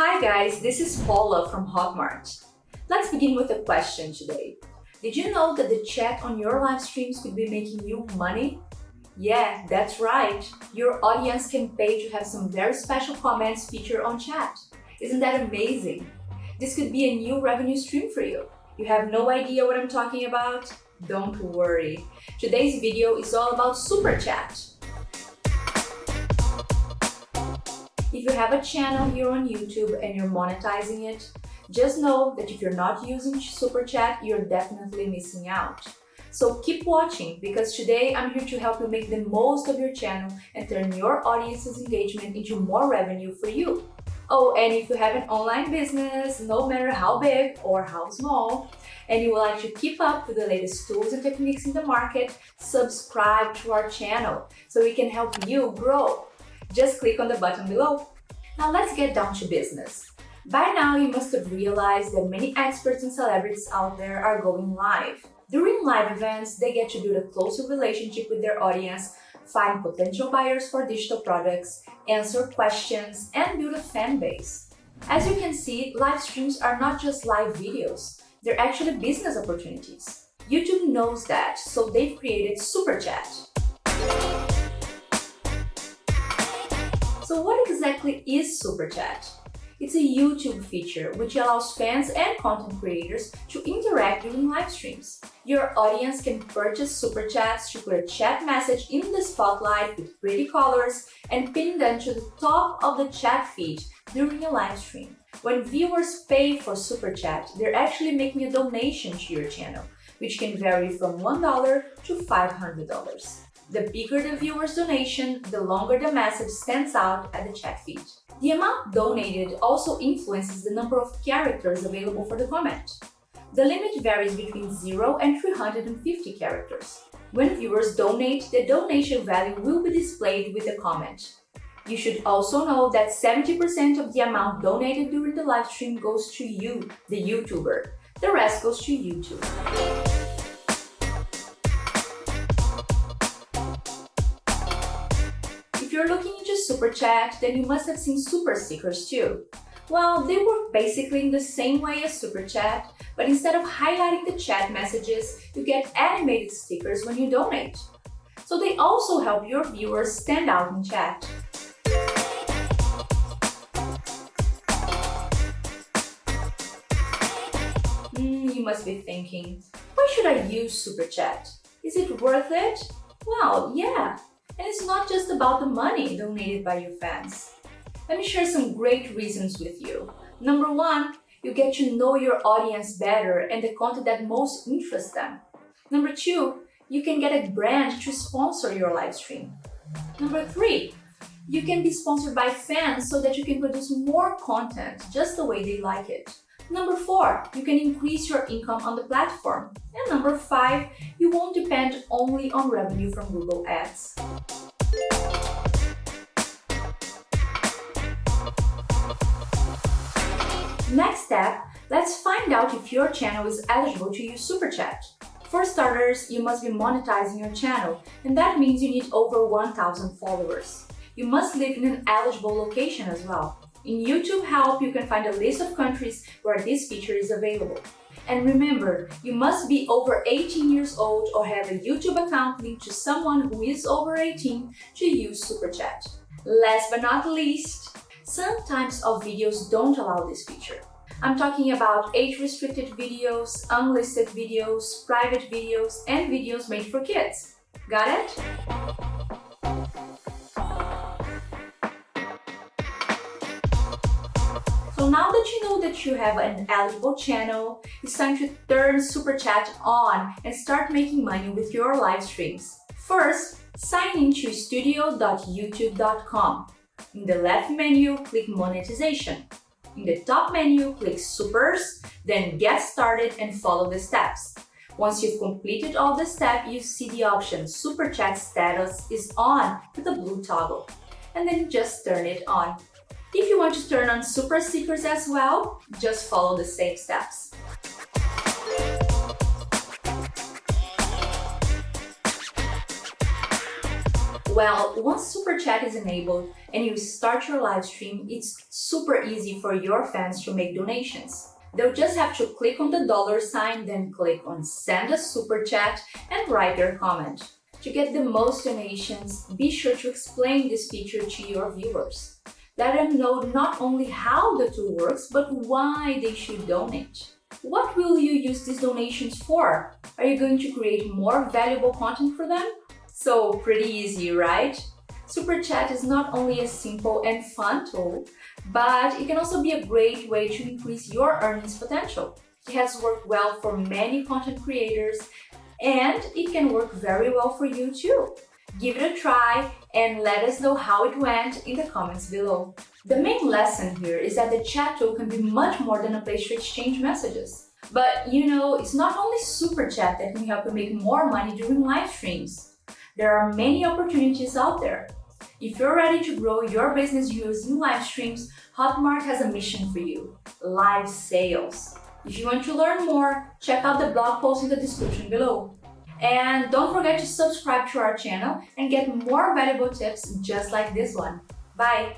Hi guys, this is Paula from Hotmart. Let's begin with a question today. Did you know that the chat on your live streams could be making you money? Yeah, that's right. Your audience can pay to have some very special comments featured on chat. Isn't that amazing? This could be a new revenue stream for you. You have no idea what I'm talking about? Don't worry. Today's video is all about Super Chat. If you have a channel here on YouTube and you're monetizing it, just know that if you're not using Super Chat, you're definitely missing out. So keep watching because today I'm here to help you make the most of your channel and turn your audience's engagement into more revenue for you. Oh, and if you have an online business, no matter how big or how small, and you would like to keep up with the latest tools and techniques in the market, subscribe to our channel so we can help you grow. Just click on the button below. Now let's get down to business. By now, you must have realized that many experts and celebrities out there are going live. During live events, they get to build a closer relationship with their audience, find potential buyers for digital products, answer questions, and build a fan base. As you can see, live streams are not just live videos, they're actually business opportunities. YouTube knows that, so they've created Super Chat. So what exactly is Super Chat? It's a YouTube feature which allows fans and content creators to interact during live streams. Your audience can purchase Super Chats to put a chat message in the spotlight with pretty colors and pin them to the top of the chat feed during a live stream. When viewers pay for Super Chat, they're actually making a donation to your channel, which can vary from $1 to $500. The bigger the viewer's donation, the longer the message stands out at the chat feed. The amount donated also influences the number of characters available for the comment. The limit varies between 0 and 350 characters. When viewers donate, the donation value will be displayed with a comment. You should also know that 70% of the amount donated during the live stream goes to you, the YouTuber. The rest goes to YouTube. If you're looking into Super Chat, then you must have seen Super Stickers too. Well, they work basically in the same way as Super Chat, but instead of highlighting the chat messages, you get animated stickers when you donate. So they also help your viewers stand out in chat. You must be thinking, why should I use Super Chat? Is it worth it? Well, yeah. And it's not just about the money donated by your fans. Let me share some great reasons with you. Number one, you get to know your audience better and the content that most interests them. Number two, you can get a brand to sponsor your live stream. Number three, you can be sponsored by fans so that you can produce more content just the way they like it. Number four, you can increase your income on the platform. And number five, you won't depend only on revenue from Google Ads. Next step, let's find out if your channel is eligible to use Super Chat. For starters, you must be monetizing your channel, and that means you need over 1,000 followers. You must live in an eligible location as well. In YouTube Help, you can find a list of countries where this feature is available. And remember, you must be over 18 years old or have a YouTube account linked to someone who is over 18 to use Super Chat. Last but not least, some types of videos don't allow this feature. I'm talking about age-restricted videos, unlisted videos, private videos, and videos made for kids. Got it? So now that you know that you have an eligible channel, it's time to turn Super Chat on and start making money with your live streams. First, sign into studio.youtube.com. In the left menu, click Monetization. In the top menu, click Supers, then Get Started and follow the steps. Once you've completed all the steps, you see the option Super Chat status is on with a blue toggle. And then just turn it on. If you want to turn on Super Stickers as well, just follow the same steps. Well, once Super Chat is enabled and you start your live stream, it's super easy for your fans to make donations. They'll just have to click on the $sign, then click on Send a Super Chat and write their comment. To get the most donations, be sure to explain this feature to your viewers. Let them know not only how the tool works, but why they should donate. What will you use these donations for? Are you going to create more valuable content for them? So pretty easy, right? Super Chat is not only a simple and fun tool, but it can also be a great way to increase your earnings potential. It has worked well for many content creators, and it can work very well for you too. Give it a try and let us know how it went in the comments below. The main lesson here is that the chat tool can be much more than a place to exchange messages. But it's not only Super Chat that can help you make more money during live streams. There are many opportunities out there. If you're ready to grow your business using live streams, Hotmart has a mission for you: live sales. If you want to learn more, check out the blog post in the description below. And don't forget to subscribe to our channel and get more valuable tips just like this one. Bye!